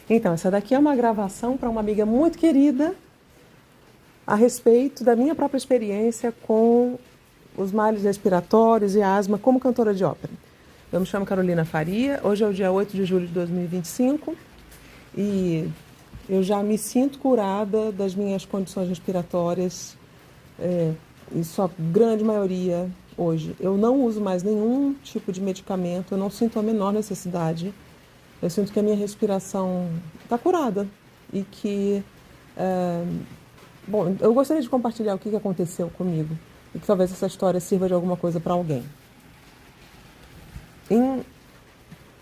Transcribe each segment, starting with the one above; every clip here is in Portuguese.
Então, essa daqui é uma gravação para uma amiga muito querida a respeito da minha própria experiência com os males respiratórios e asma como cantora de ópera. Eu me chamo Carolina Faria, hoje é o dia 8 de julho de 2025 e eu já me sinto curada das minhas condições respiratórias, em sua grande maioria hoje. Eu não uso mais nenhum tipo de medicamento, eu não sinto a menor necessidade. Eu sinto que a minha respiração está curada e que, bom, eu gostaria de compartilhar o que aconteceu comigo e que talvez essa história sirva de alguma coisa para alguém. Em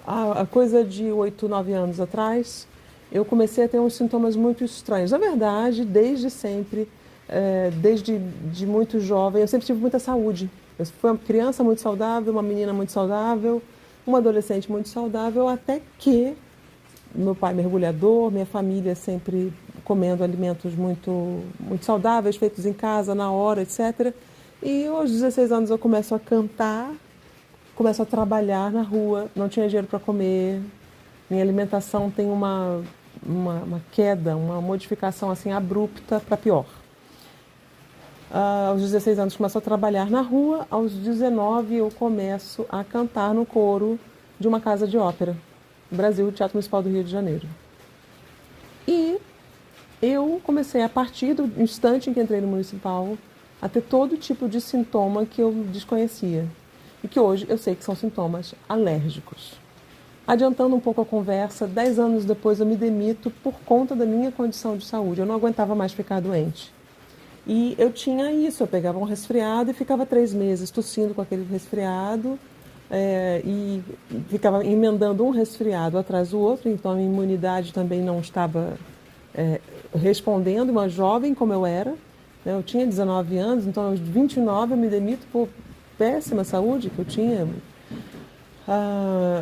a coisa de 8, 9 anos atrás, eu comecei a ter uns sintomas muito estranhos. Na verdade, desde sempre, desde de muito jovem, eu sempre tive muita saúde. Eu fui uma criança muito saudável, uma menina muito saudável, uma adolescente muito saudável, até que meu pai mergulhador, minha família sempre comendo alimentos muito saudáveis, feitos em casa, na hora, etc. E aos 16 anos eu começo a cantar, começo a trabalhar na rua, não tinha dinheiro para comer, minha alimentação tem uma queda, uma modificação assim abrupta para pior. Aos 16 anos começo a trabalhar na rua, aos 19 eu começo a cantar no coro de uma casa de ópera, Brasil, Teatro Municipal do Rio de Janeiro. E eu comecei, a partir do instante em que entrei no Municipal, a ter todo tipo de sintoma que eu desconhecia e que hoje eu sei que são sintomas alérgicos. Adiantando um pouco a conversa, 10 anos depois eu me demito por conta da minha condição de saúde. Eu não aguentava mais ficar doente. E eu tinha isso, eu pegava um resfriado e ficava 3 meses tossindo com aquele resfriado e ficava emendando um resfriado atrás do outro, então a minha imunidade também não estava respondendo, uma jovem como eu era, né? Eu tinha 19 anos, então aos 29 eu me demito por péssima saúde que eu tinha.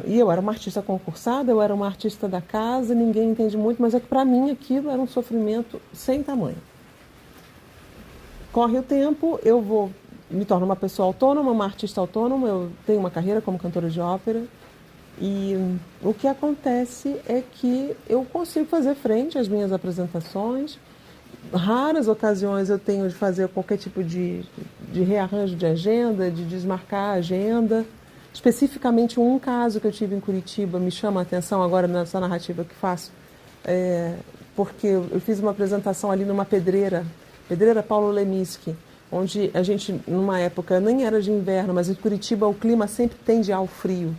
E eu era uma artista concursada, eu era uma artista da casa, ninguém entende muito, mas é que para mim aquilo era um sofrimento sem tamanho. Corre o tempo, me torno uma pessoa autônoma, uma artista autônoma, eu tenho uma carreira como cantora de ópera e o que acontece é que eu consigo fazer frente às minhas apresentações. Raras ocasiões eu tenho de fazer qualquer tipo de rearranjo de agenda, de desmarcar a agenda. Especificamente um caso que eu tive em Curitiba me chama a atenção agora nessa narrativa que faço, porque eu fiz uma apresentação ali numa pedreira Paulo Leminski, onde a gente, numa época, nem era de inverno, mas em Curitiba o clima sempre tende ao frio.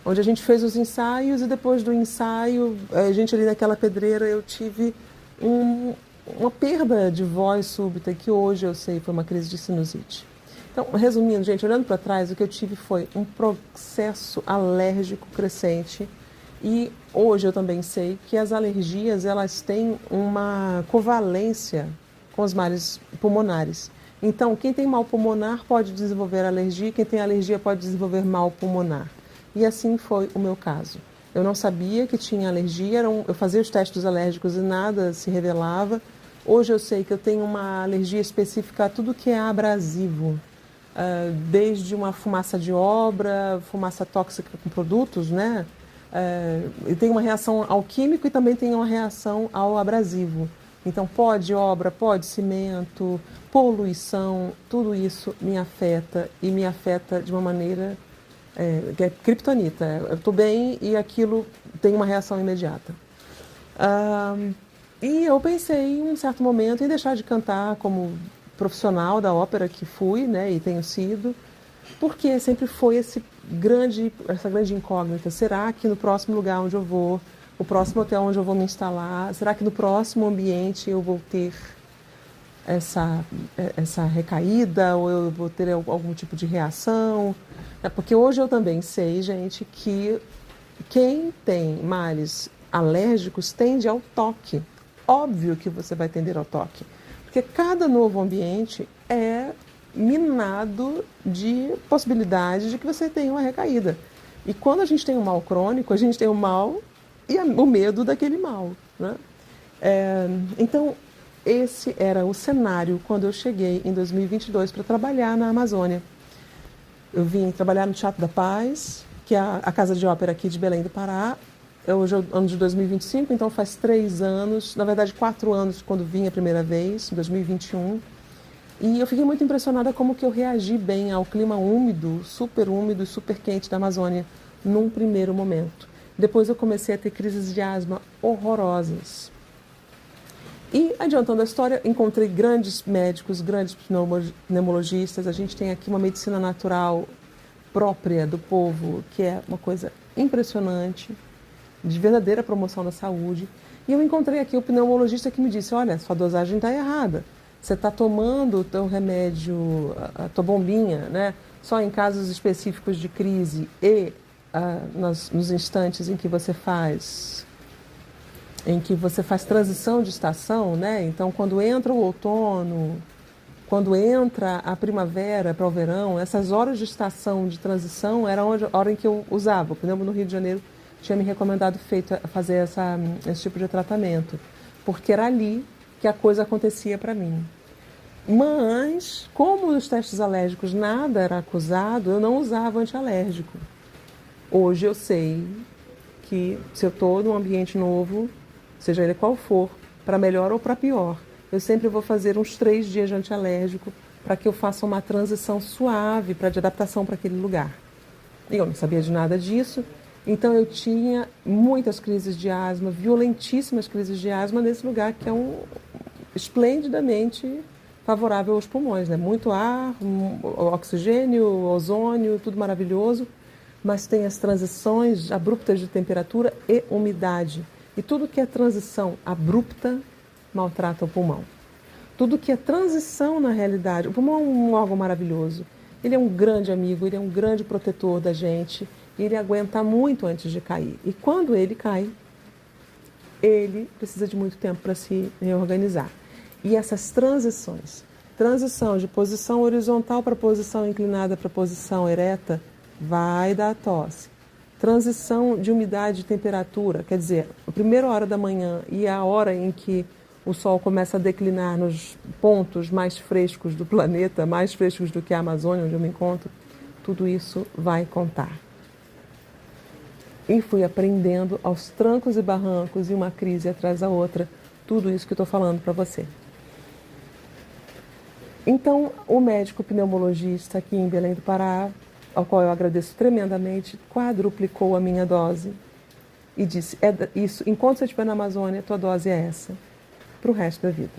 Onde a gente fez os ensaios e depois do ensaio, a gente ali naquela pedreira, eu tive uma perda de voz súbita, que hoje eu sei foi uma crise de sinusite. Então, resumindo, gente, olhando para trás, o que eu tive foi um processo alérgico crescente e hoje eu também sei que as alergias, elas têm uma covalência com os males pulmonares. Então, quem tem mal pulmonar pode desenvolver alergia, quem tem alergia pode desenvolver mal pulmonar. E assim foi o meu caso. Eu não sabia que tinha alergia, eu fazia os testes alérgicos e nada se revelava. Hoje eu sei que eu tenho uma alergia específica a tudo que é abrasivo, desde uma fumaça de obra, fumaça tóxica com produtos, né? Eu tenho uma reação ao químico e também tenho uma reação ao abrasivo. Então, pode obra, pode cimento, poluição, tudo isso me afeta e me afeta de uma maneira que é criptonita. Eu estou bem e aquilo tem uma reação imediata. E eu pensei em um certo momento em deixar de cantar como profissional da ópera que fui, né, e tenho sido, porque sempre foi essa grande incógnita. Será que no próximo lugar onde eu vou, o próximo hotel onde eu vou me instalar, será que no próximo ambiente eu vou ter essa recaída ou eu vou ter algum tipo de reação? Porque hoje eu também sei, gente, que quem tem males alérgicos tende ao toque. Óbvio que você vai tender ao toque, porque cada novo ambiente é minado de possibilidade de que você tenha uma recaída. E quando a gente tem um mal crônico, a gente tem o mal e o medo daquele mal, né? Então, esse era o cenário quando eu cheguei em 2022 para trabalhar na Amazônia. Eu vim trabalhar no Teatro da Paz, que é a casa de ópera aqui de Belém do Pará, Hoje é o ano de 2025, então faz 3 anos, na verdade 4 anos, quando vim a primeira vez, em 2021. E eu fiquei muito impressionada como que eu reagi bem ao clima úmido e super quente da Amazônia num primeiro momento. Depois eu comecei a ter crises de asma horrorosas. E, adiantando a história, encontrei grandes médicos, grandes pneumologistas. A gente tem aqui uma medicina natural própria do povo, que é uma coisa impressionante, de verdadeira promoção da saúde. E eu encontrei aqui o pneumologista que me disse: olha, sua dosagem está errada. Você está tomando o teu remédio, a tua bombinha, né, só em casos específicos de crise e nos instantes em que você faz transição de estação, né? Então, quando entra o outono, quando entra a primavera para o verão, essas horas de estação de transição era a hora em que eu usava. O pneumo no Rio de Janeiro tinha me recomendado fazer esse tipo de tratamento, porque era ali que a coisa acontecia para mim. Mas, como nos testes alérgicos nada era acusado, eu não usava antialérgico. Hoje eu sei que se eu estou num ambiente novo, seja ele qual for, para melhor ou para pior, eu sempre vou fazer uns 3 dias de antialérgico para que eu faça uma transição suave de adaptação para aquele lugar. E eu não sabia de nada disso, então eu tinha muitas crises de asma, violentíssimas crises de asma nesse lugar que é esplendidamente favorável aos pulmões, né? Muito ar, oxigênio, ozônio, tudo maravilhoso, mas tem as transições abruptas de temperatura e umidade. E tudo que é transição abrupta maltrata o pulmão. Tudo que é transição na realidade, o pulmão é um órgão maravilhoso. Ele é um grande amigo, ele é um grande protetor da gente, ele aguenta muito antes de cair. E quando ele cai, ele precisa de muito tempo para se reorganizar. E essas transição de posição horizontal para posição inclinada para posição ereta, vai dar tosse. Transição de umidade e temperatura, quer dizer, a primeira hora da manhã e a hora em que o sol começa a declinar nos pontos mais frescos do planeta, mais frescos do que a Amazônia, onde eu me encontro, tudo isso vai contar. E fui aprendendo aos trancos e barrancos e uma crise atrás da outra, tudo isso que eu estou falando para você. Então, o médico pneumologista aqui em Belém do Pará, ao qual eu agradeço tremendamente, quadruplicou a minha dose e disse: isso, enquanto você estiver na Amazônia, tua dose é essa, para o resto da vida.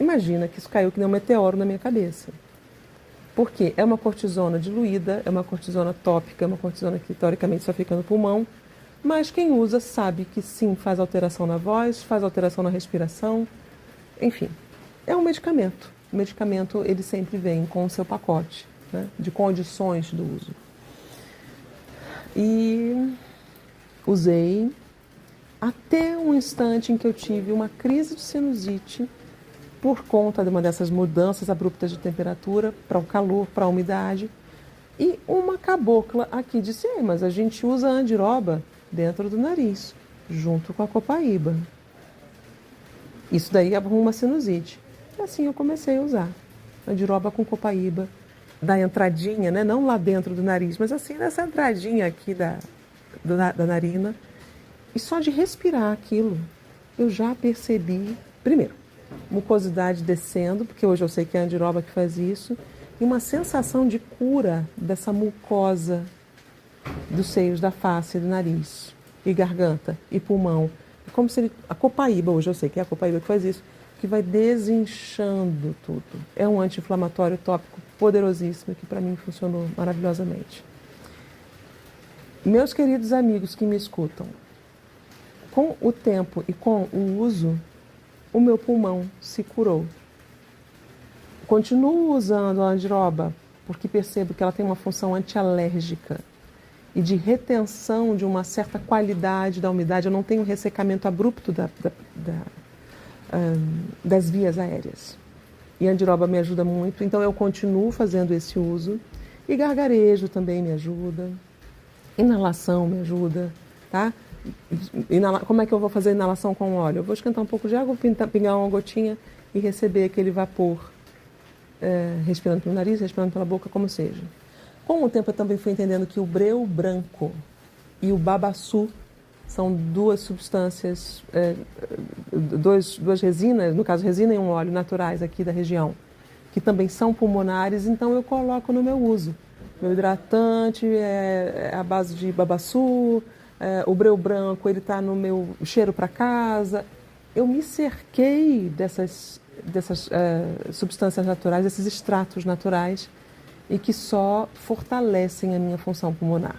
Imagina que isso caiu que nem um meteoro na minha cabeça. Porque é uma cortisona diluída, é uma cortisona tópica, é uma cortisona que teoricamente só fica no pulmão, mas quem usa sabe que sim, faz alteração na voz, faz alteração na respiração, enfim, é um medicamento. O medicamento, ele sempre vem com o seu pacote, né, de condições do uso. E usei até um instante em que eu tive uma crise de sinusite por conta de uma dessas mudanças abruptas de temperatura para o calor, para a umidade. E uma cabocla aqui disse: mas a gente usa a andiroba dentro do nariz, junto com a copaíba. Isso daí arruma uma sinusite. E assim eu comecei a usar andiroba com copaíba, da entradinha, né? Não lá dentro do nariz, mas assim nessa entradinha aqui da narina. E só de respirar aquilo, eu já percebi, primeiro, mucosidade descendo, porque hoje eu sei que é a andiroba que faz isso, e uma sensação de cura dessa mucosa dos seios da face, do nariz, e garganta, e pulmão. É como se a copaíba, hoje eu sei que é a copaíba que faz isso, que vai desinchando tudo. É um anti-inflamatório tópico poderosíssimo que para mim funcionou maravilhosamente. Meus queridos amigos que me escutam, com o tempo e com o uso, o meu pulmão se curou. Continuo usando a andiroba porque percebo que ela tem uma função antialérgica e de retenção de uma certa qualidade da umidade. Eu não tenho ressecamento abrupto das vias aéreas. E a andiroba me ajuda muito, então eu continuo fazendo esse uso. E gargarejo também me ajuda. Inalação me ajuda, tá? Como é que eu vou fazer inalação com óleo? Eu vou esquentar um pouco de água, pingar uma gotinha e receber aquele vapor, respirando pelo nariz, respirando pela boca, como seja. Com o tempo eu também fui entendendo que o breu branco e o babaçu São duas substâncias, duas resinas, no caso resina e um óleo naturais aqui da região, que também são pulmonares, então eu coloco no meu uso. Meu hidratante é à base de babaçu, o breu branco ele está no meu cheiro para casa. Eu me cerquei dessas substâncias naturais, desses extratos naturais, e que só fortalecem a minha função pulmonar.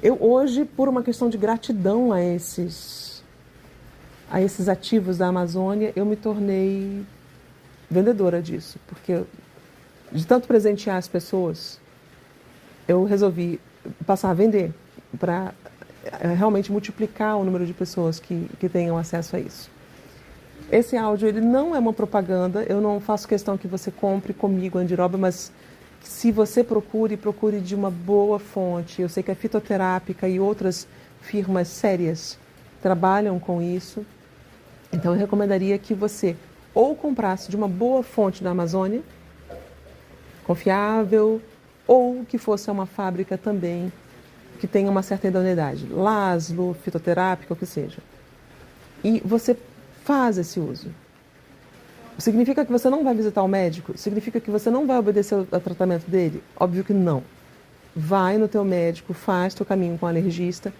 Eu hoje, por uma questão de gratidão a esses ativos da Amazônia, eu me tornei vendedora disso, porque de tanto presentear as pessoas, eu resolvi passar a vender para realmente multiplicar o número de pessoas que tenham acesso a isso. Esse áudio ele não é uma propaganda, eu não faço questão que você compre comigo andiroba, mas se você procure de uma boa fonte. Eu sei que a Fitoterápica e outras firmas sérias trabalham com isso, então eu recomendaria que você ou comprasse de uma boa fonte da Amazônia, confiável, ou que fosse uma fábrica também que tenha uma certa idoneidade, Laszlo, Fitoterápica, o que seja. E você faz esse uso. Significa que você não vai visitar o médico? Significa que você não vai obedecer ao tratamento dele? Óbvio que não. Vai no teu médico, faz teu caminho com o alergista,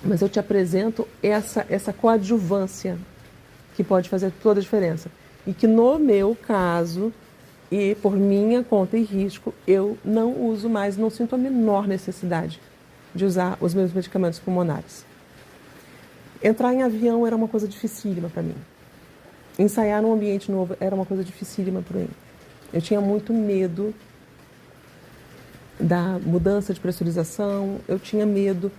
mas eu te apresento essa coadjuvância que pode fazer toda a diferença. E que no meu caso, e por minha conta e risco, eu não uso mais, não sinto a menor necessidade de usar os meus medicamentos pulmonares. Entrar em avião era uma coisa dificílima para mim. Ensaiar num ambiente novo era uma coisa dificílima para mim. Eu tinha muito medo da mudança de pressurização, eu tinha medo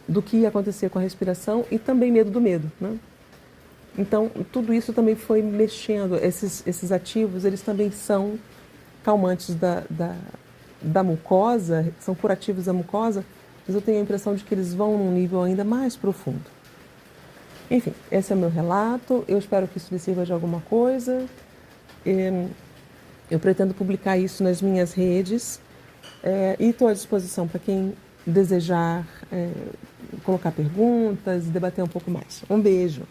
do que ia acontecer com a respiração e também medo do medo, né? Então, tudo isso também foi mexendo. Esses ativos, eles também são calmantes da mucosa, são curativos da mucosa, mas eu tenho a impressão de que eles vão num nível ainda mais profundo. Enfim, esse é o meu relato. Eu espero que isso lhe sirva de alguma coisa. Eu pretendo publicar isso nas minhas redes e estou à disposição para quem desejar colocar perguntas e debater um pouco mais. Um beijo.